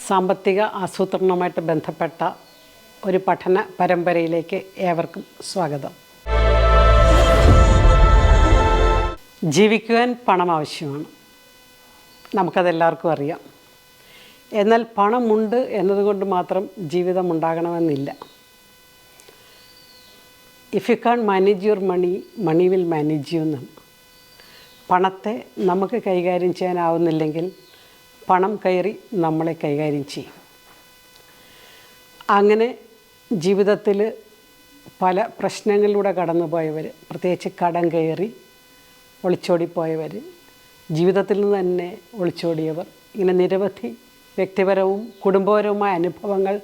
സാമ്പത്തിക ആസൂത്രണവുമായിട്ട് ബന്ധപ്പെട്ട ഒരു പഠന പരമ്പരയിലേക്ക് ഏവർക്കും സ്വാഗതം. ജീവിക്കുവാൻ പണം ആവശ്യമാണ്, നമുക്കതെല്ലാവർക്കും അറിയാം. എന്നാൽ പണമുണ്ട് എന്നതുകൊണ്ട് മാത്രം ജീവിതം ഉണ്ടാകണമെന്നില്ല. If you can manage your money, money will manage you എന്നാണ്. പണത്തെ നമുക്ക് കൈകാര്യം ചെയ്യാനാവുന്നില്ലെങ്കിൽ പണം കയറി നമ്മളെ കൈകാര്യം ചെയ്യും. അങ്ങനെ ജീവിതത്തിൽ പല പ്രശ്നങ്ങളിലൂടെ കടന്നു പോയവർ, പ്രത്യേകിച്ച് കടം കയറി ഒളിച്ചോടിപ്പോയവർ, ജീവിതത്തിൽ നിന്ന് തന്നെ ഒളിച്ചോടിയവർ, ഇങ്ങനെ നിരവധി വ്യക്തിപരവും കുടുംബപരവുമായ അനുഭവങ്ങൾ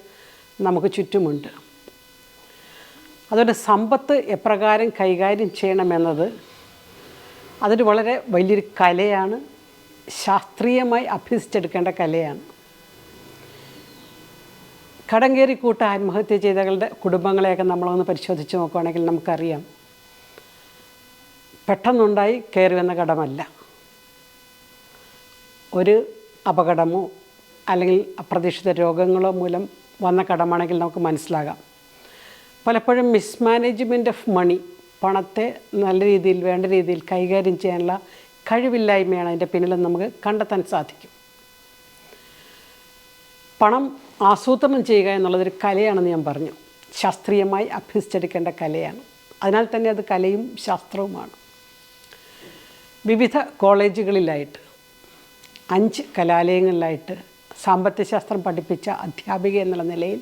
നമുക്ക് ചുറ്റുമുണ്ട്. അതുകൊണ്ട് സമ്പത്ത് എപ്രകാരം കൈകാര്യം ചെയ്യണമെന്നത് അതൊരു വളരെ വലിയൊരു കലയാണ്, ശാസ്ത്രീയമായി അഭ്യസിച്ചെടുക്കേണ്ട കലയാണ്. കടം കയറി കൂട്ട ആത്മഹത്യ ചെയ്തവരുടെ കുടുംബങ്ങളെയൊക്കെ നമ്മളൊന്ന് പരിശോധിച്ച് നോക്കുകയാണെങ്കിൽ നമുക്കറിയാം, പെട്ടെന്നുണ്ടായി കയറി വന്ന കടമല്ല. ഒരു അപകടമോ അല്ലെങ്കിൽ അപ്രതീക്ഷിത രോഗങ്ങളോ മൂലം വന്ന കടമാണെങ്കിൽ നമുക്ക് മനസ്സിലാകാം. പലപ്പോഴും മിസ്മാനേജ്മെൻറ്റ് ഓഫ് മണി, പണത്തെ നല്ല രീതിയിൽ വേണ്ട രീതിയിൽ കൈകാര്യം ചെയ്യാനുള്ള കഴിവില്ലായ്മയാണ് അതിൻ്റെ പിന്നിലെന്ന് നമുക്ക് കണ്ടെത്താൻ സാധിക്കും. പണം ആസൂത്രണം ചെയ്യുക എന്നുള്ളതൊരു കലയാണെന്ന് ഞാൻ പറഞ്ഞു, ശാസ്ത്രീയമായി അഭ്യസിച്ചെടുക്കേണ്ട കലയാണ്. അതിനാൽ തന്നെ അത് കലയും ശാസ്ത്രവുമാണ്. വിവിധ കോളേജുകളിലായിട്ട് 5 കലാലയങ്ങളിലായിട്ട് സാമ്പത്തിക ശാസ്ത്രം പഠിപ്പിച്ച അധ്യാപിക എന്നുള്ള നിലയിൽ,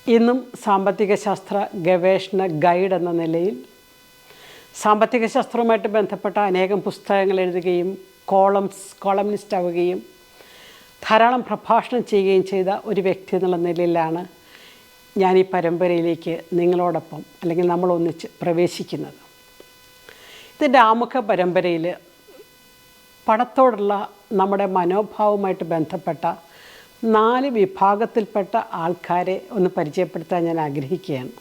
ഇന്നും സാമ്പത്തിക ശാസ്ത്ര ഗവേഷണ ഗൈഡ് എന്ന നിലയിൽ സാമ്പത്തിക ശാസ്ത്രവുമായിട്ട് ബന്ധപ്പെട്ട അനേകം പുസ്തകങ്ങൾ എഴുതുകയും കോളംനിസ്റ്റ് ആവുകയും ധാരാളം പ്രഭാഷണം ചെയ്യുകയും ചെയ്ത ഒരു വ്യക്തി എന്നുള്ള നിലയിലാണ് ഞാൻ ഈ പരമ്പരയിലേക്ക് നിങ്ങളോടൊപ്പം അല്ലെങ്കിൽ നമ്മളൊന്നിച്ച് പ്രവേശിക്കുന്നത്. ഇതിൻ്റെ ആമുഖ പരമ്പരയിൽ പണത്തോടുള്ള നമ്മുടെ മനോഭാവവുമായിട്ട് ബന്ധപ്പെട്ട 4 വിഭാഗത്തിൽപ്പെട്ട ആൾക്കാരെ ഒന്ന് പരിചയപ്പെടുത്താൻ ഞാൻ ആഗ്രഹിക്കുകയാണ്.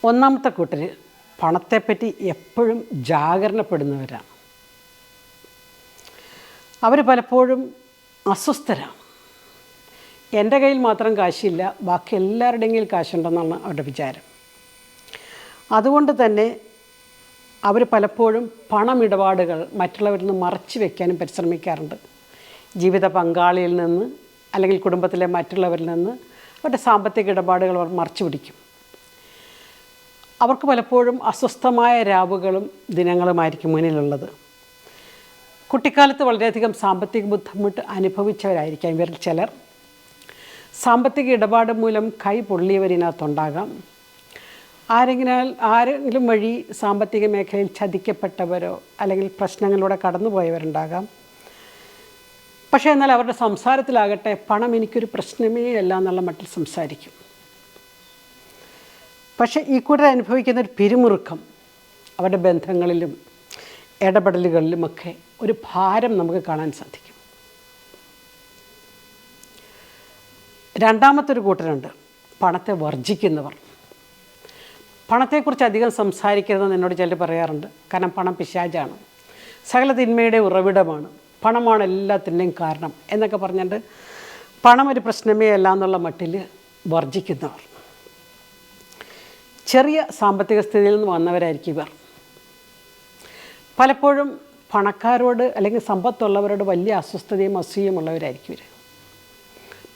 ഒന്നാമത്തെ കൂട്ടർ പണത്തെപ്പറ്റി എപ്പോഴും ജാഗരണപ്പെടുന്നവരാണ്. അവർ പലപ്പോഴും അസ്വസ്ഥരാണ്. എൻ്റെ കയ്യിൽ മാത്രം കാശില്ല, ബാക്കി എല്ലാവരുടെയും കയ്യിൽ കാശുണ്ടെന്നാണ് അവരുടെ വിചാരം. അതുകൊണ്ട് തന്നെ അവർ പലപ്പോഴും പണമിടപാടുകൾ മറ്റുള്ളവരിൽ നിന്ന് മറച്ചു വയ്ക്കാനും പരിശ്രമിക്കാറുണ്ട്. ജീവിത പങ്കാളിയിൽ നിന്ന് അല്ലെങ്കിൽ കുടുംബത്തിലെ മറ്റുള്ളവരിൽ നിന്ന് അവരുടെ സാമ്പത്തിക ഇടപാടുകൾ അവർ മറച്ചു പിടിക്കും. അവർക്ക് പലപ്പോഴും അസ്വസ്ഥമായ രാവുകളും ദിനങ്ങളുമായിരിക്കും മുന്നിലുള്ളത്. കുട്ടിക്കാലത്ത് വളരെയധികം സാമ്പത്തിക ബുദ്ധിമുട്ട് അനുഭവിച്ചവരായിരിക്കാം ഇവരിൽ ചിലർ. സാമ്പത്തിക ഇടപാട് മൂലം കൈ പൊള്ളിയവരിനകത്തുണ്ടാകാം. ആരെങ്കിലും വഴി സാമ്പത്തിക മേഖലയിൽ ചതിക്കപ്പെട്ടവരോ അല്ലെങ്കിൽ പ്രശ്നങ്ങളിലൂടെ കടന്നുപോയവരുണ്ടാകാം. പക്ഷേ എന്നാൽ അവരുടെ സംസാരത്തിലാകട്ടെ പണം എനിക്കൊരു പ്രശ്നമേ അല്ല എന്നുള്ള മട്ടിൽ സംസാരിക്കും. പക്ഷേ ഈ കൂട്ടർ അനുഭവിക്കുന്ന ഒരു പിരിമുറുക്കം അവരുടെ ബന്ധങ്ങളിലും ഇടപെടലുകളിലുമൊക്കെ ഒരു ഭാരം നമുക്ക് കാണാൻ സാധിക്കും. രണ്ടാമത്തൊരു കൂട്ടരുണ്ട്, പണത്തെ വർജിക്കുന്നവർ. പണത്തെക്കുറിച്ച് അധികം സംസാരിക്കരുതെന്ന് എന്നോട് ചിലർ പറയാറുണ്ട്. കാരണം പണം പിശാചാണ്, സകല തിന്മയുടെ ഉറവിടമാണ്, പണമാണ് എല്ലാത്തിൻ്റെയും കാരണം എന്നൊക്കെ പറഞ്ഞിട്ട് പണം ഒരു പ്രശ്നമേ അല്ല എന്നുള്ള മട്ടിൽ വർജിക്കുന്നവർ. ചെറിയ സാമ്പത്തിക സ്ഥിതിയിൽ നിന്ന് വന്നവരായിരിക്കും ഇവർ. പലപ്പോഴും പണക്കാരോട് അല്ലെങ്കിൽ സമ്പത്തുള്ളവരോട് വലിയ അസ്വസ്ഥതയും അസൂയയും ഉള്ളവരായിരിക്കും ഇവർ.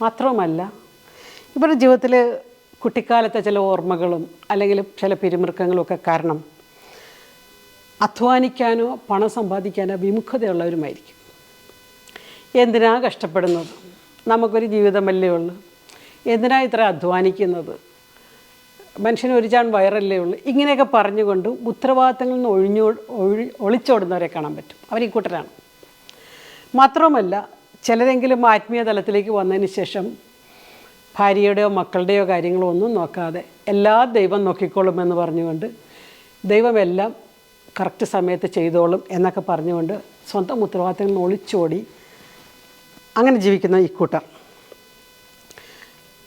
മാത്രവുമല്ല, ഇവരുടെ ജീവിതത്തിൽ കുട്ടിക്കാലത്തെ ചില ഓർമ്മകളും അല്ലെങ്കിൽ ചില പിരിമുറുക്കങ്ങളും ഒക്കെ കാരണം അധ്വാനിക്കാനോ പണം സമ്പാദിക്കാനോ വിമുഖതയുള്ളവരുമായിരിക്കും. എന്തിനാ കഷ്ടപ്പെടുന്നത്, നമുക്കൊരു ജീവിതമല്ലേ ഉള്ളൂ, എന്തിനാ ഇത്ര അധ്വാനിക്കുന്നത്, മനുഷ്യന് ഒരു ചാൺ വയറല്ലേ ഉള്ളൂ, ഇങ്ങനെയൊക്കെ പറഞ്ഞുകൊണ്ട് ഉത്തരവാദിത്തങ്ങളിൽ നിന്ന് ഒളിച്ചോടുന്നവരെ കാണാൻ പറ്റും. അവർ ഈ കൂട്ടരാണ്. മാത്രവുമല്ല, ചിലരെങ്കിലും ആത്മീയ തലത്തിലേക്ക് വന്നതിന് ശേഷം ഭാര്യയുടെയോ മക്കളുടെയോ കാര്യങ്ങളോ ഒന്നും നോക്കാതെ എല്ലാ ദൈവം നോക്കിക്കോളും പറഞ്ഞുകൊണ്ട് ദൈവമെല്ലാം കറക്റ്റ് സമയത്ത് ചെയ്തോളും എന്നൊക്കെ പറഞ്ഞുകൊണ്ട് സ്വന്തം ഉത്തരവാദിത്തങ്ങളിൽ നിന്ന് ഒളിച്ചോടി അങ്ങനെ ജീവിക്കുന്ന ഈ കൂട്ടർ.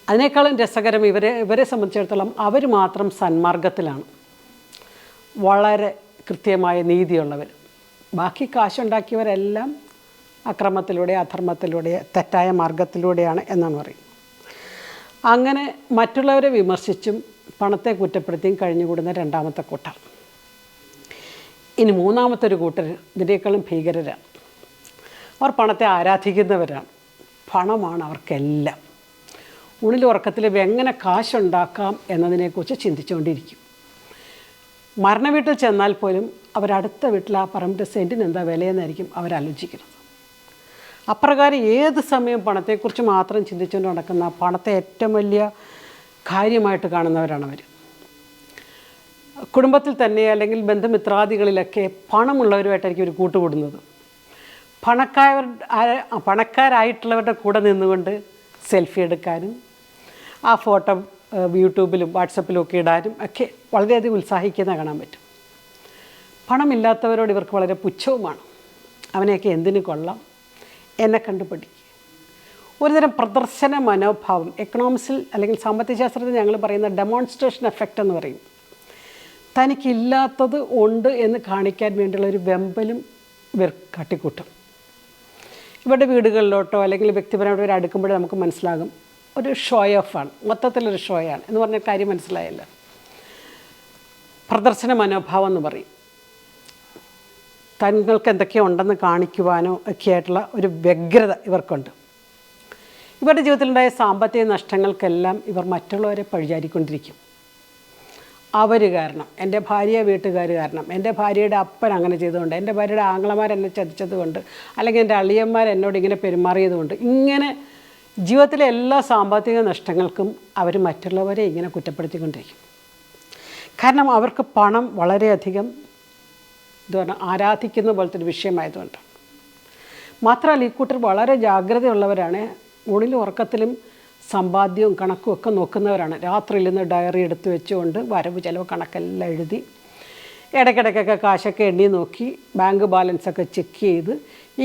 അതിനേക്കാളും രസകരം ഇവരെ സംബന്ധിച്ചിടത്തോളം അവർ മാത്രം സന്മാർഗത്തിലാണ്, വളരെ കൃത്യമായ നീതിയുള്ളവർ. ബാക്കി കാശുണ്ടാക്കിയവരെല്ലാം അക്രമത്തിലൂടെ, അധർമ്മത്തിലൂടെ, തെറ്റായ മാർഗത്തിലൂടെയാണ് എന്നാണ് പറയുന്നത്. അങ്ങനെ മറ്റുള്ളവരെ വിമർശിച്ചും പണത്തെ കുറ്റപ്പെടുത്തിയും കഴിഞ്ഞുകൂടുന്ന രണ്ടാമത്തെ കൂട്ടർ. ഇനി മൂന്നാമത്തെ ഒരു കൂട്ടർ ഇതിനേക്കാളും ഭീകരരാണ്. അവർ പണത്തെ ആരാധിക്കുന്നവരാണ്. പണമാണ് അവർക്കെല്ലാം. ഊണിലും ഉറക്കത്തിലും എങ്ങനെ കാശുണ്ടാക്കാം എന്നതിനെക്കുറിച്ച് ചിന്തിച്ചുകൊണ്ടിരിക്കും. മരണവീട്ടിൽ ചെന്നാൽ പോലും അവരടുത്ത വീട്ടിൽ ആ പറമ്പിൻ്റെ സെൻറ്റിന് എന്താ വിലയെന്നായിരിക്കും അവരാലോചിക്കുന്നത്. അപ്രകാരം ഏത് സമയം പണത്തെക്കുറിച്ച് മാത്രം ചിന്തിച്ചുകൊണ്ട് നടക്കുന്ന, പണത്തെ ഏറ്റവും വലിയ കാര്യമായിട്ട് കാണുന്നവരാണ് അവർ. കുടുംബത്തിൽ തന്നെ അല്ലെങ്കിൽ ബന്ധുമിത്രാദികളിലൊക്കെ പണമുള്ളവരുമായിട്ടായിരിക്കും ഒരു കൂട്ടുകൂടുന്നത്. പണക്കാരായിട്ടുള്ളവരുടെ കൂടെ നിന്നുകൊണ്ട് സെൽഫി എടുക്കാനും ആ ഫോട്ടോ യൂട്യൂബിലും വാട്സപ്പിലും ഒക്കെ ഇടാനും ഒക്കെ വളരെയധികം ഉത്സാഹിക്കുന്ന കാണാൻ പറ്റും. പണമില്ലാത്തവരോട് ഇവർക്ക് വളരെ പുച്ഛവുമാണ്. അവനെയൊക്കെ എന്തിനു കൊള്ളാം, എന്നെ കണ്ടുപിടിക്കുക. ഒരുതരം പ്രദർശന മനോഭാവം. എക്കണോമിക്സിൽ അല്ലെങ്കിൽ സാമ്പത്തിക ശാസ്ത്രത്തിൽ ഞങ്ങൾ പറയുന്ന ഡെമോൺസ്ട്രേഷൻ എഫക്റ്റ് എന്ന് പറയും. തനിക്കില്ലാത്തത് ഉണ്ട് എന്ന് കാണിക്കാൻ വേണ്ടിയുള്ള ഒരു വെമ്പലും ഇവർ കാട്ടിക്കൂട്ടും. ഇവരുടെ വീടുകളിലോട്ടോ അല്ലെങ്കിൽ വ്യക്തിപരമായിട്ട് ഇവർ അടുക്കുമ്പോഴേ നമുക്ക് മനസ്സിലാകും ഒരു ഷോ ഓഫാണ്, മൊത്തത്തിലൊരു ഷോയാണ് എന്ന് പറഞ്ഞ കാര്യം മനസ്സിലായല്ലോ. പ്രദർശന മനോഭാവം എന്ന് പറയും. തങ്ങൾക്ക് എന്തൊക്കെയോ ഉണ്ടെന്ന് കാണിക്കുവാനോ ഒക്കെ ആയിട്ടുള്ള ഒരു വ്യഗ്രത ഇവർക്കുണ്ട്. ഇവരുടെ ജീവിതത്തിലുണ്ടായ സാമ്പത്തിക നഷ്ടങ്ങൾക്കെല്ലാം ഇവർ മറ്റുള്ളവരെ പഴിചാരിക്കൊണ്ടിരിക്കും. അവർ കാരണം, എൻ്റെ ഭാര്യ വീട്ടുകാർ കാരണം, എൻ്റെ ഭാര്യയുടെ അപ്പൻ അങ്ങനെ ചെയ്തുകൊണ്ട്, എൻ്റെ ഭാര്യയുടെ ആങ്ങളമാരെന്നെ ചതിച്ചതുകൊണ്ട്, അല്ലെങ്കിൽ എൻ്റെ അളിയന്മാർ എന്നോട് ഇങ്ങനെ പെരുമാറിയതുകൊണ്ട്, ഇങ്ങനെ ജീവിതത്തിലെ എല്ലാ സാമ്പത്തിക നഷ്ടങ്ങൾക്കും അവർ മറ്റുള്ളവരെ ഇങ്ങനെ കുറ്റപ്പെടുത്തിക്കൊണ്ടിരിക്കും. കാരണം അവർക്ക് പണം വളരെയധികം ആരാധിക്കുന്ന പോലത്തെ ഒരു വിഷയമായതുകൊണ്ട്. മാത്രമല്ല ഈ കൂട്ടർ വളരെ ജാഗ്രതയുള്ളവരാണ്. ഊണിലും ഉറക്കത്തിലും സമ്പാദ്യവും കണക്കും ഒക്കെ നോക്കുന്നവരാണ്. രാത്രിയിൽ നിന്ന് ഡയറി എടുത്ത് വെച്ചുകൊണ്ട് വരവ് ചിലവ് കണക്കെല്ലാം എഴുതി ഇടയ്ക്കിടയ്ക്കൊക്കെ കാശൊക്കെ എണ്ണി നോക്കി ബാങ്ക് ബാലൻസൊക്കെ ചെക്ക് ചെയ്ത്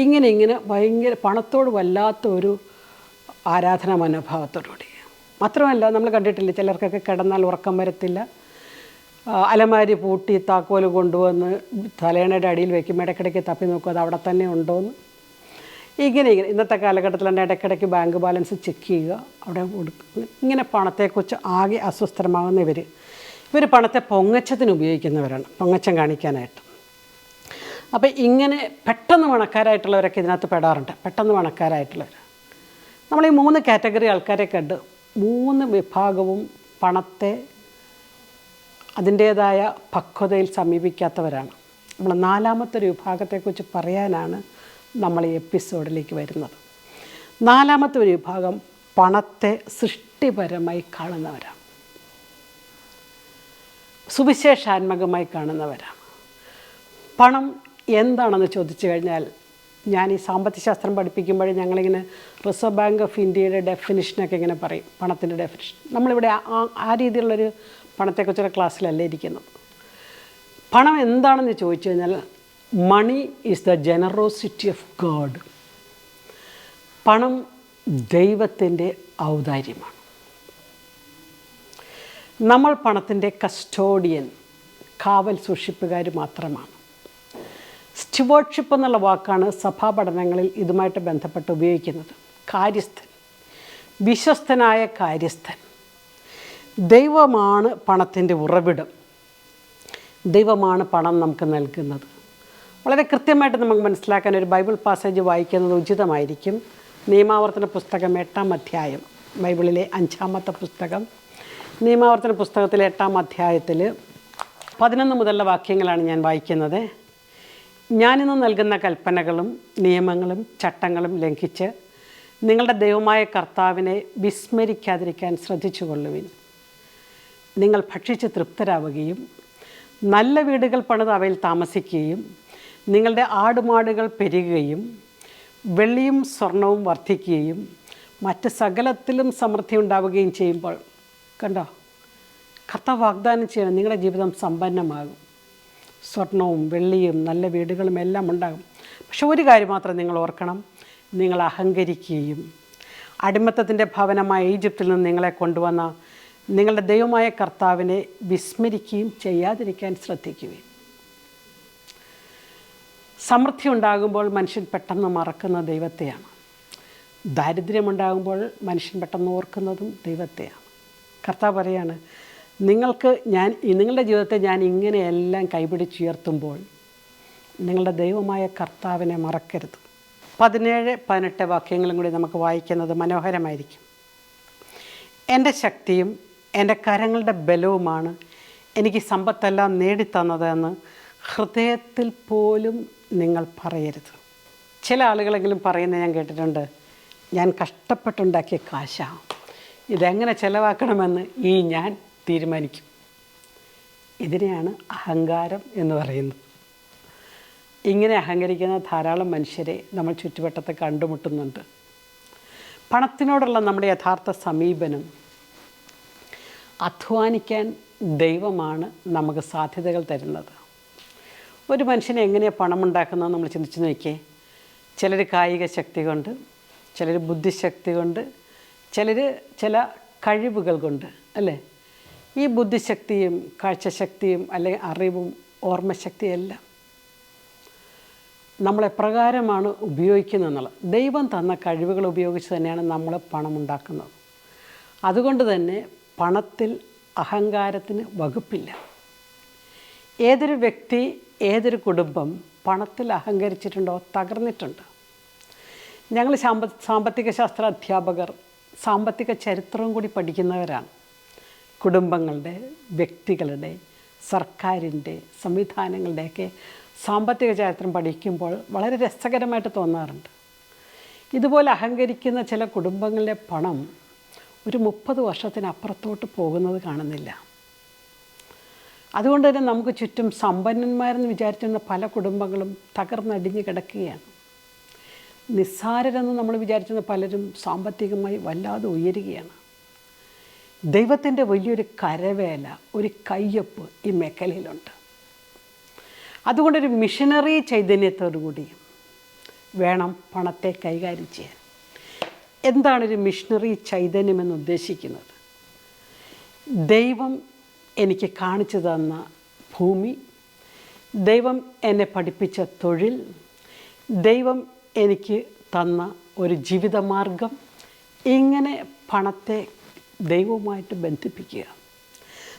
ഇങ്ങനെ ഭയങ്കര പണത്തോട് വല്ലാത്ത ഒരു ആരാധന മനോഭാവത്തോടുകൂടി. മാത്രമല്ല നമ്മൾ കണ്ടിട്ടില്ല, ചിലർക്കൊക്കെ കിടന്നാൽ ഉറക്കം വരത്തില്ല, അലമാരി പൂട്ടി താക്കോല് കൊണ്ടുവന്ന് തലേണയുടെ അടിയിൽ വയ്ക്കും, ഇടയ്ക്കിടയ്ക്ക് തപ്പി നോക്കും അത് അവിടെ തന്നെ ഉണ്ടോയെന്ന്. ഇങ്ങനെ ഇന്നത്തെ കാലഘട്ടത്തിൽ തന്നെ ഇടയ്ക്കിടയ്ക്ക് ബാങ്ക് ബാലൻസ് ചെക്ക് ചെയ്യുക, അവിടെ കൊടുക്കുക. ഇങ്ങനെ പണത്തെക്കുറിച്ച് ആകെ അസ്വസ്ഥമാകുന്ന ഇവർ പണത്തെ പൊങ്ങച്ചത്തിന് ഉപയോഗിക്കുന്നവരാണ്, പൊങ്ങച്ചം കാണിക്കാനായിട്ട്. അപ്പോൾ ഇങ്ങനെ പെട്ടെന്ന് പണക്കാരായിട്ടുള്ളവരൊക്കെ ഇതിനകത്ത് പെടാറുണ്ട്. പെട്ടെന്ന് പണക്കാരായിട്ടുള്ളവർ നമ്മൾ ഈ 3 കാറ്റഗറി ആൾക്കാരെ കണ്ട് 3 വിഭാഗവും പണത്തെ അതിൻ്റേതായ പക്വതയിൽ സമീപിക്കാത്തവരാണ്. നമ്മൾ 4ാമത്തെ ഒരു വിഭാഗത്തെക്കുറിച്ച് പറയാനാണ് നമ്മൾ ഈ എപ്പിസോഡിലേക്ക് വരുന്നത്. 4ാമത്തെ ഒരു വിഭാഗം പണത്തെ സൃഷ്ടിപരമായി കാണുന്നവരാണ്, സുവിശേഷാത്മകമായി കാണുന്നവരാണ്. പണം എന്താണെന്ന് ചോദിച്ചു കഴിഞ്ഞാൽ, ഞാൻ ഈ സാമ്പത്തിക ശാസ്ത്രം പഠിപ്പിക്കുമ്പോൾ ഞങ്ങളിങ്ങനെ റിസർവ് ബാങ്ക് ഓഫ് ഇന്ത്യയുടെ ഡെഫിനിഷനൊക്കെ ഇങ്ങനെ പറയും, പണത്തിൻ്റെ ഡെഫിനിഷൻ. നമ്മളിവിടെ ആ രീതിയിലുള്ളൊരു പണത്തെക്കുറിച്ചുള്ള ക്ലാസ്സിലല്ല ഇരിക്കുന്നത്. പണം എന്താണെന്ന് ചോദിച്ചു കഴിഞ്ഞാൽ, money is the generosity of God. പണം ദൈവത്തിൻ്റെ ഔദാര്യമാണ്. നമ്മൾ പണത്തിൻ്റെ കസ്റ്റോഡിയൻ, കാവൽ സൂക്ഷിപ്പുകാർ മാത്രമാണ്. സ്റ്റുവർഡ്ഷിപ്പ് എന്നുള്ള വാക്കാണ് സഭാ പഠനങ്ങളിൽ ഇതുമായിട്ട് ബന്ധപ്പെട്ട് ഉപയോഗിക്കുന്നത്. കാര്യസ്ഥൻ, വിശ്വസ്തനായ കാര്യസ്ഥൻ. ദൈവമാണ് പണത്തിൻ്റെ ഉറവിടം. ദൈവമാണ് പണം നമുക്ക് നൽകുന്നത്. വളരെ കൃത്യമായിട്ട് നമുക്ക് മനസ്സിലാക്കാൻ ഒരു ബൈബിൾ പാസേജ് വായിക്കുന്നത് ഉചിതമായിരിക്കും. നിയമാവർത്തന പുസ്തകം 8-ാം അധ്യായം, ബൈബിളിലെ 5ാമത്തെ പുസ്തകം. നിയമാവർത്തന പുസ്തകത്തിലെ 8-ാം അധ്യായത്തിൽ 11 മുതലുള്ള വാക്യങ്ങളാണ് ഞാൻ വായിക്കുന്നത്. ഞാനിന്ന് നൽകുന്ന കൽപ്പനകളും നിയമങ്ങളും ചട്ടങ്ങളും ലംഘിച്ച് നിങ്ങളുടെ ദൈവമായ കർത്താവിനെ വിസ്മരിക്കാതിരിക്കാൻ ശ്രദ്ധിച്ചുകൊള്ളുവിൻ. നിങ്ങൾ ഭക്ഷിച്ച് തൃപ്തരാവുകയും നല്ല വീടുകൾ പണിത് അവയിൽ താമസിക്കുകയും നിങ്ങളുടെ ആടുമാടുകൾ പെരുകുകയും വെള്ളിയും സ്വർണവും വർദ്ധിക്കുകയും മറ്റ് സകലത്തിലും സമൃദ്ധി ഉണ്ടാവുകയും ചെയ്യുമ്പോൾ, കണ്ടോ, കർത്താവ് വാഗ്ദാനം ചെയ്യണം, നിങ്ങളുടെ ജീവിതം സമ്പന്നമാകും, സ്വർണവും വെള്ളിയും നല്ല വീടുകളും എല്ലാം ഉണ്ടാകും. പക്ഷെ ഒരു കാര്യം മാത്രം നിങ്ങൾ ഓർക്കണം, നിങ്ങൾ അഹങ്കരിക്കുകയും അടിമത്തത്തിൻ്റെ ഭവനമായ ഈജിപ്തിൽ നിന്ന് നിങ്ങളെ കൊണ്ടുവന്ന നിങ്ങളുടെ ദൈവമായ കർത്താവിനെ വിസ്മരിക്കുകയും ചെയ്യാതിരിക്കാൻ ശ്രദ്ധിക്കുകയും. സമൃദ്ധി ഉണ്ടാകുമ്പോൾ മനുഷ്യൻ പെട്ടെന്ന് മറക്കുന്ന ദൈവത്തെയാണ്. ദാരിദ്ര്യമുണ്ടാകുമ്പോൾ മനുഷ്യൻ പെട്ടെന്ന് ഓർക്കുന്നതും ദൈവത്തെയാണ്. കർത്താവ് പറയാണ്, നിങ്ങളുടെ ജീവിതത്തെ ഞാൻ ഇങ്ങനെയെല്ലാം കൈപിടിച്ചുയർത്തുമ്പോൾ നിങ്ങളുടെ ദൈവമായ കർത്താവിനെ മറക്കരുത്. 17-18 വാക്യങ്ങളും കൂടി നമുക്ക് വായിക്കുന്നത് മനോഹരമായിരിക്കും. എൻ്റെ ശക്തിയും എൻ്റെ കരങ്ങളുടെ ബലവുമാണ് എനിക്ക് സമ്പത്തെല്ലാം നേടിത്തന്നതെന്ന് ഹൃദയത്തിൽ പോലും നിങ്ങൾ പറയരുത്. ചില ആളുകളെങ്കിലും പറയുന്നത് ഞാൻ കേട്ടിട്ടുണ്ട്, ഞാൻ കഷ്ടപ്പെട്ടുണ്ടാക്കിയ കാശാണ്, ഇതെങ്ങനെ ചിലവാക്കണമെന്ന് ഞാൻ തീരുമാനിക്കും. ഇതിനെയാണ് അഹങ്കാരം എന്ന് പറയുന്നത്. ഇങ്ങനെ അഹങ്കരിക്കുന്ന ധാരാളം മനുഷ്യരെ നമ്മൾ ചുറ്റുവട്ടത്ത് കണ്ടുമുട്ടുന്നുണ്ട്. പണത്തിനോടുള്ള നമ്മുടെ യഥാർത്ഥ സമീപനം, അധ്വാനിക്കാൻ ദൈവമാണ് നമുക്ക് സാധ്യതകൾ തരുന്നത്. ഒരു മനുഷ്യനെ എങ്ങനെയാണ് പണമുണ്ടാക്കുന്നത് നമ്മൾ ചിന്തിച്ച് നോക്കിയേ. ചിലർ കായിക ശക്തി കൊണ്ട്, ചിലർ ബുദ്ധിശക്തി കൊണ്ട്, ചിലർ ചില കഴിവുകൾ കൊണ്ട്, അല്ലേ? ഈ ബുദ്ധിശക്തിയും കാഴ്ചശക്തിയും അല്ലെങ്കിൽ അറിവും ഓർമ്മശക്തിയെല്ലാം നമ്മളെപ്രകാരമാണ് ഉപയോഗിക്കുന്നതെന്നുള്ളത്. ദൈവം തന്ന കഴിവുകൾ ഉപയോഗിച്ച് തന്നെയാണ് നമ്മൾ പണമുണ്ടാക്കുന്നത്. അതുകൊണ്ട് തന്നെ പണത്തിൽ അഹങ്കാരത്തിന് വകുപ്പില്ല. ഏതൊരു വ്യക്തി, ഏതൊരു കുടുംബം പണത്തിൽ അഹങ്കരിച്ചിട്ടുണ്ടോ തകർന്നിട്ടുണ്ട്. ഞങ്ങൾ സാമ്പത്തിക ശാസ്ത്ര അധ്യാപകർ സാമ്പത്തിക ചരിത്രവും കൂടി പഠിക്കുന്നവരാണ്. കുടുംബങ്ങളുടെ, വ്യക്തികളുടെ, സർക്കാരിൻ്റെ, സംവിധാനങ്ങളുടെയൊക്കെ സാമ്പത്തിക ചരിത്രം പഠിക്കുമ്പോൾ വളരെ രസകരമായിട്ട് തോന്നാറുണ്ട്. ഇതുപോലെ അഹങ്കരിക്കുന്ന ചില കുടുംബങ്ങളിലെ പണം ഒരു 30 വർഷത്തിനപ്പുറത്തോട്ട് പോകുന്നത് കാണുന്നില്ല. അതുകൊണ്ട് തന്നെ നമുക്ക് ചുറ്റും സമ്പന്നന്മാരെന്ന് വിചാരിച്ചിരുന്ന പല കുടുംബങ്ങളും തകർന്നടിഞ്ഞ് കിടക്കുകയാണ്. നിസ്സാരരെന്ന് നമ്മൾ വിചാരിച്ചിരുന്ന പലരും സാമ്പത്തികമായി വല്ലാതെ ഉയരുകയാണ്. ദൈവത്തിൻ്റെ വലിയൊരു കരവേല, ഒരു കയ്യൊപ്പ് ഈ മേഖലയിലുണ്ട്. അതുകൊണ്ടൊരു മിഷനറി ചൈതന്യത്തോടുകൂടി വേണം പണത്തെ കൈകാര്യം ചെയ്യാൻ. എന്താണൊരു മിഷനറി ചൈതന്യമെന്ന് ഉദ്ദേശിക്കുന്നത്? ദൈവം എനിക്ക് കാണിച്ചു തന്ന ഭൂമി, ദൈവം എന്നെ പഠിപ്പിച്ച തൊഴിൽ, ദൈവം എനിക്ക് തന്ന ഒരു ജീവിതമാർഗം, ഇങ്ങനെ പണത്തെ ദൈവവുമായിട്ട് ബന്ധിപ്പിക്കുക.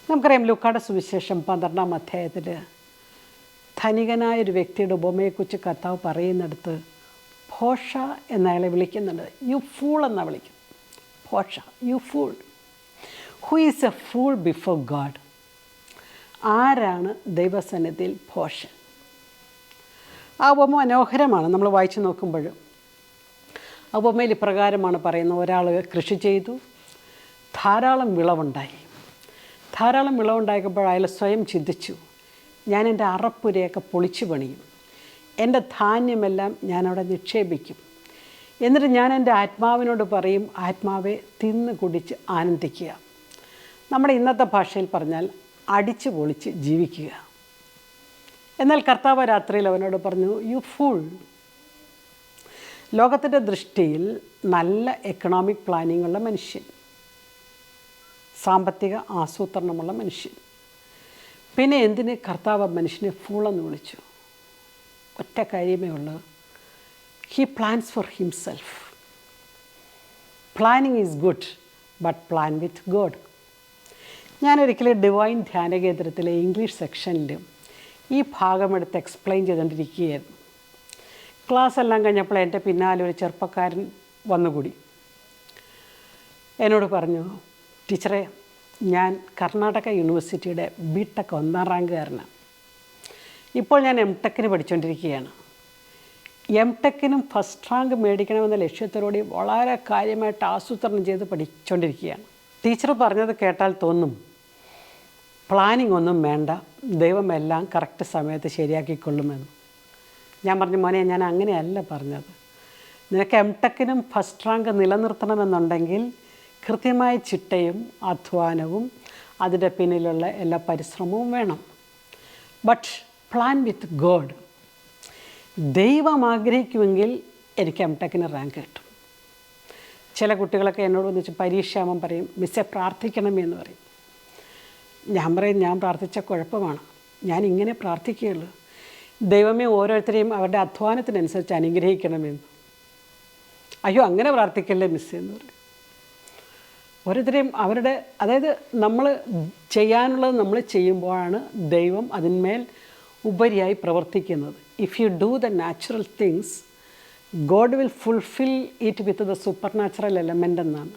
നമുക്കറിയാം, ലൂക്കായുടെ സുവിശേഷം 12-ാം അധ്യായത്തിൽ ധനികനായൊരു വ്യക്തിയുടെ ഉപമയെക്കുറിച്ച് കർത്താവ് പറയുന്നിടത്ത് ഭോഷ എന്നയാളെ വിളിക്കുന്നുണ്ട്. യു ഫൂൾ എന്നാണ് വിളിക്കും. ഭോഷ, you fool. Who is a fool before God? ആരാണ് ദൈവസന്നിധിയിൽ ഭോഷൻ? ആ ഉപമ മനോഹരമാണ്. നമ്മൾ വായിച്ചു നോക്കുമ്പോഴും ആ ഉപമയിൽ ഇപ്രകാരമാണ് പറയുന്നത്. ഒരാൾ കൃഷി ചെയ്തു, ധാരാളം വിളവുണ്ടായി. ധാരാളം വിളവുണ്ടായപ്പോൾ അയാൾ സ്വയം ചിന്തിച്ചു, ഞാൻ എൻ്റെ അറപ്പുരയൊക്കെ പൊളിച്ചു പണിയും, എൻ്റെ ധാന്യമെല്ലാം ഞാനവിടെ നിക്ഷേപിക്കും, എന്നിട്ട് ഞാൻ എൻ്റെ ആത്മാവിനോട് പറയും, ആത്മാവെ തിന്ന് കുടിച്ച് ആനന്ദിക്കുക. നമ്മുടെ ഇന്നത്തെ ഭാഷയിൽ പറഞ്ഞാൽ അടിച്ചു പൊളിച്ച് ജീവിക്കുക. എന്നാൽ കർത്താവ് രാത്രിയിൽ അവനോട് പറഞ്ഞു, യു ഫൂൾ. ലോകത്തിൻ്റെ ദൃഷ്ടിയിൽ നല്ല എക്കണോമിക് പ്ലാനിംഗ് ഉള്ള മനുഷ്യൻ, സാമ്പത്തിക ആസൂത്രണമുള്ള മനുഷ്യൻ. പിന്നെ എന്തിന് കർത്താവ് മനുഷ്യനെ ഫൂളെന്ന് വിളിച്ചു? ഒറ്റ കാര്യമേ ഉള്ളൂ, he plans for himself. Planning is good, but plan with God. ഞാനൊരിക്കലും ഡിവൈൻ ധ്യാനകേന്ദ്രത്തിലെ ഇംഗ്ലീഷ് സെക്ഷനിൽ ഈ ഭാഗമെടുത്ത് എക്സ്പ്ലെയിൻ ചെയ്തുകൊണ്ടിരിക്കുകയായിരുന്നു. ക്ലാസ് എല്ലാം കഴിഞ്ഞപ്പോൾ എൻ്റെ പിന്നാലെ ഒരു ചെറുപ്പക്കാരൻ വന്നുകൂടി. എന്നോട് പറഞ്ഞു, ടീച്ചറെ, ഞാൻ കർണാടക യൂണിവേഴ്സിറ്റിയുടെ ബിടെക് 1ാം റാങ്കുകാരനാണ്. ഇപ്പോൾ ഞാൻ എംടെക്കിന് പഠിച്ചുകൊണ്ടിരിക്കുകയാണ്. എംടെക്കിനും ഫസ്റ്റ് റാങ്ക് മേടിക്കണമെന്ന ലക്ഷ്യത്തോടെ വളരെ കാര്യമായിട്ട് ആസൂത്രണം ചെയ്ത് പഠിച്ചുകൊണ്ടിരിക്കുകയാണ്. ടീച്ചർ പറഞ്ഞത് കേട്ടാൽ തോന്നും പ്ലാനിങ് ഒന്നും വേണ്ട, ദൈവം എല്ലാം കറക്റ്റ് സമയത്ത് ശരിയാക്കിക്കൊള്ളുമെന്ന്. ഞാൻ പറഞ്ഞു, മോനെ, ഞാൻ അങ്ങനെയല്ല പറഞ്ഞത്. നിനക്ക് എംടെക്കിനും ഫസ്റ്റ് റാങ്ക് നിലനിർത്തണമെന്നുണ്ടെങ്കിൽ കൃത്യമായ ചിട്ടയും അധ്വാനവും അതിൻ്റെ പിന്നിലുള്ള എല്ലാ പരിശ്രമവും വേണം. But plan with God. ദൈവം ആഗ്രഹിക്കുമെങ്കിൽ എനിക്ക് എംടെക്കിന് റാങ്ക് കിട്ടും. ചില കുട്ടികളൊക്കെ എന്നോട് വന്നിച്ച് പരീക്ഷയാകുമ്പം പറയും, മിസ്സെ പ്രാർത്ഥിക്കണമേ എന്ന് പറയും. ഞാൻ പറയും, ഞാൻ പ്രാർത്ഥിച്ച കുഴപ്പമാണ്, ഞാൻ ഇങ്ങനെ പ്രാർത്ഥിക്കുകയുള്ളൂ. ദൈവമേ ഓരോരുത്തരെയും അവരുടെ അധ്വാനത്തിനനുസരിച്ച് അനുഗ്രഹിക്കണമെന്ന്. അയ്യോ അങ്ങനെ പ്രാർത്ഥിക്കല്ലേ മിസ് എന്ന് പറയും. ഓരോരുത്തരെയും അവരുടെ, അതായത് നമ്മൾ ചെയ്യാനുള്ളത് നമ്മൾ ചെയ്യുമ്പോഴാണ് ദൈവം അതിന്മേൽ ഉപരിയായി പ്രവർത്തിക്കുന്നത്. If you do the natural things God will fulfil it with the super natural element എന്നാണ്.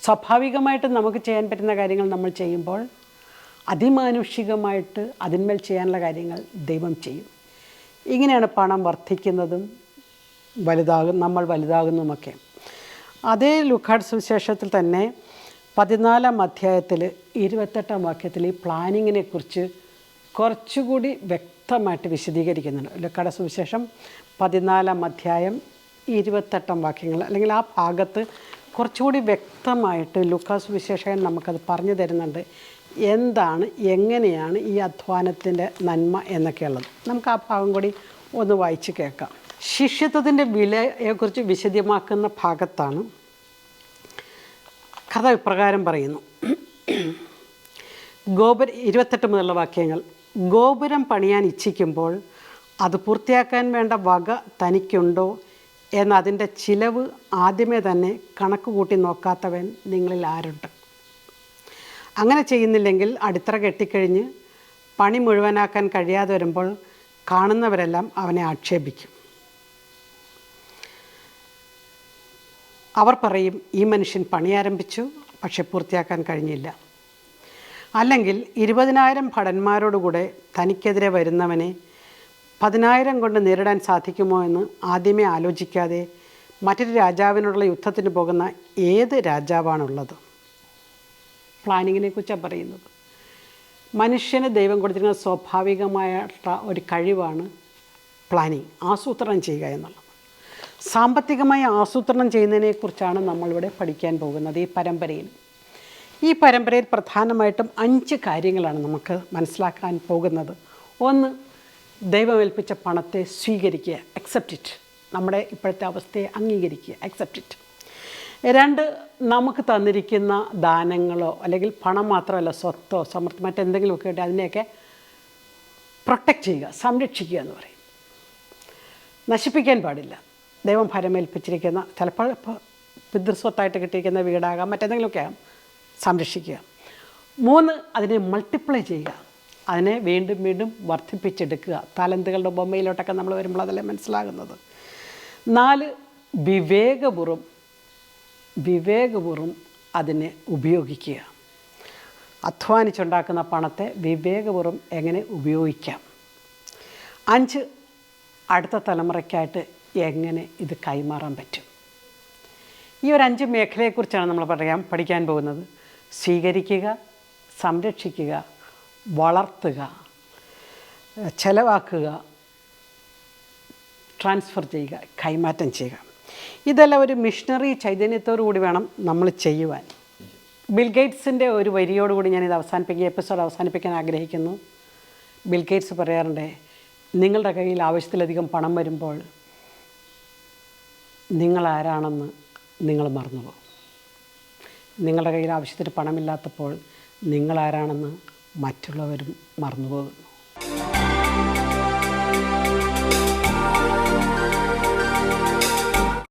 സ്വാഭാവികമായിട്ട് നമുക്ക് ചെയ്യാൻ പറ്റുന്ന കാര്യങ്ങൾ നമ്മൾ ചെയ്യുമ്പോൾ അതിമാനുഷികമായിട്ട് അതിന്മേൽ ചെയ്യാനുള്ള കാര്യങ്ങൾ ദൈവം ചെയ്യും. ഇങ്ങനെയാണ് പണം വർദ്ധിക്കുന്നതും നമ്മൾ വലുതാകുന്നതുമൊക്കെ. അതേ ലൂക്കായുടെ സുവിശേഷത്തിൽ തന്നെ 14-ാം അധ്യായത്തിൽ 28-ാം വാക്യത്തിൽ ഈ പ്ലാനിങ്ങിനെ കുറിച്ച് കുറച്ചുകൂടി വ്യക്തമായിട്ട് വിശദീകരിക്കുന്നുണ്ട്. ലൂക്കായുടെ സുവിശേഷം 14-ാം അധ്യായം 28-ാം വാക്യങ്ങൾ, അല്ലെങ്കിൽ ആ ഭാഗത്ത് കുറച്ചുകൂടി വ്യക്തമായിട്ട് ലൂക്കാ സുവിശേഷകൻ നമുക്കത് പറഞ്ഞു തരുന്നുണ്ട്. എന്താണ്, എങ്ങനെയാണ് ഈ അധ്വാനത്തിൻ്റെ നന്മ എന്നൊക്കെയുള്ളത്. നമുക്ക് ആ ഭാഗം കൂടി ഒന്ന് വായിച്ച് കേൾക്കാം. ശിഷ്യത്വത്തിൻ്റെ വിലയെക്കുറിച്ച് വിശദമാക്കുന്ന ഭാഗത്താണ് കഥ ഇപ്രകാരം പറയുന്നു. 28 മുതലുള്ള വാക്യങ്ങൾ. ഗോപുരം പണിയാൻ ഇച്ഛിക്കുമ്പോൾ അത് പൂർത്തിയാക്കാൻ വേണ്ട വക തനിക്കുണ്ടോ എന്നതിൻ്റെ ചിലവ് ആദ്യമേ തന്നെ കണക്ക് കൂട്ടി നോക്കാത്തവൻ നിങ്ങളിൽ ആരുണ്ട്? അങ്ങനെ ചെയ്യുന്നില്ലെങ്കിൽ അടിത്തറ കെട്ടിക്കഴിഞ്ഞ് പണി മുഴുവനാക്കാൻ കഴിയാതെ വരുമ്പോൾ കാണുന്നവരെല്ലാം അവനെ ആക്ഷേപിക്കും. അവർ പറയും, ഈ മനുഷ്യൻ പണി ആരംഭിച്ചു, പക്ഷെ പൂർത്തിയാക്കാൻ കഴിഞ്ഞില്ല. അല്ലെങ്കിൽ 20,000 ഭടന്മാരോടുകൂടെ തനിക്കെതിരെ വരുന്നവനെ 10,000 കൊണ്ട് നേരിടാൻ സാധിക്കുമോ എന്ന് ആദ്യമേ ആലോചിക്കാതെ മറ്റൊരു രാജാവിനോടുള്ള യുദ്ധത്തിന് പോകുന്ന ഏത് രാജാവാണുള്ളത്? പ്ലാനിങ്ങിനെ കുറിച്ചാണ് പറയുന്നത്. മനുഷ്യന് ദൈവം കൊടുത്തിരുന്ന സ്വാഭാവികമായിട്ടുള്ള ഒരു കഴിവാണ് പ്ലാനിങ്, ആസൂത്രണം ചെയ്യുക എന്നുള്ളത്. സാമ്പത്തികമായി ആസൂത്രണം ചെയ്യുന്നതിനെക്കുറിച്ചാണ് നമ്മളിവിടെ പഠിക്കാൻ പോകുന്നത് ഈ പരമ്പരയിൽ. ഈ പരമ്പരയിൽ പ്രധാനമായിട്ടും 5 കാര്യങ്ങളാണ് നമുക്ക് മനസ്സിലാക്കാൻ പോകുന്നത്. ഒന്ന്, ദൈവമേൽപ്പിച്ച പണത്തെ സ്വീകരിക്കുക, അക്സെപ്റ്റ് ഇറ്റ്. നമ്മുടെ ഇപ്പോഴത്തെ അവസ്ഥയെ അംഗീകരിക്കുക, അക്സെപ്റ്റ് ഇറ്റ്. 2, നമുക്ക് തന്നിരിക്കുന്ന ദാനങ്ങളോ അല്ലെങ്കിൽ പണം മാത്രമല്ല, സ്വത്തോ സമൃദ്ധി മറ്റെന്തെങ്കിലുമൊക്കെ ആയിട്ട് അതിനെയൊക്കെ പ്രൊട്ടക്റ്റ് ചെയ്യുക, സംരക്ഷിക്കുക എന്ന് പറയും. നശിപ്പിക്കാൻ പാടില്ല. ദൈവം ഫലമേൽപ്പിച്ചിരിക്കുന്ന, ചിലപ്പോൾ പിതൃസ്വത്തായിട്ട് കിട്ടിയിരിക്കുന്ന വീടാകാം, മറ്റെന്തെങ്കിലുമൊക്കെ ആകാം, സംരക്ഷിക്കുക. 3, അതിനെ മൾട്ടിപ്ലൈ ചെയ്യുക, അതിനെ വീണ്ടും വീണ്ടും വർദ്ധിപ്പിച്ചെടുക്കുക. താലന്തുകളുടെ ബൊമ്മയിലോട്ടൊക്കെ നമ്മൾ വരുമ്പോൾ അതല്ലേ മനസ്സിലാകുന്നത്. 4, വിവേകപൂർവ്വം അതിനെ ഉപയോഗിക്കുക. അധ്വാനിച്ചുണ്ടാക്കുന്ന പണത്തെ വിവേകപൂർവ്വം എങ്ങനെ ഉപയോഗിക്കാം. 5, അടുത്ത തലമുറയ്ക്കായിട്ട് എങ്ങനെ ഇത് കൈമാറാൻ പറ്റും. ഈ ഒരു 5 മേഖലയെക്കുറിച്ചാണ് നമ്മൾ പഠിക്കാൻ പോകുന്നത്. സ്വീകരിക്കുക, സംരക്ഷിക്കുക, വളർത്തുക, ചെലവാക്കുക, ട്രാൻസ്ഫർ ചെയ്യുക, കൈമാറ്റം ചെയ്യുക. ഇതെല്ലാം ഒരു മിഷണറി ചൈതന്യത്തോടു കൂടി വേണം നമ്മൾ ചെയ്യുവാൻ. ബിൽഗേറ്റ്സിൻ്റെ ഒരു വരിയോടുകൂടി ഞാനിത് എപ്പിസോഡ് അവസാനിപ്പിക്കാൻ ആഗ്രഹിക്കുന്നു. ബിൽഗേറ്റ്സ് പറയാറുണ്ട്, നിങ്ങളുടെ കയ്യിൽ ആവശ്യത്തിലധികം പണം വരുമ്പോൾ നിങ്ങളാരാണെന്ന് നിങ്ങൾ മറന്നുപോകും. നിങ്ങളുടെ കയ്യിൽ ആവശ്യത്തിന് പണമില്ലാത്തപ്പോൾ നിങ്ങളാരാണെന്ന് മറ്റുള്ളവരും മറന്നുപോകുന്നു.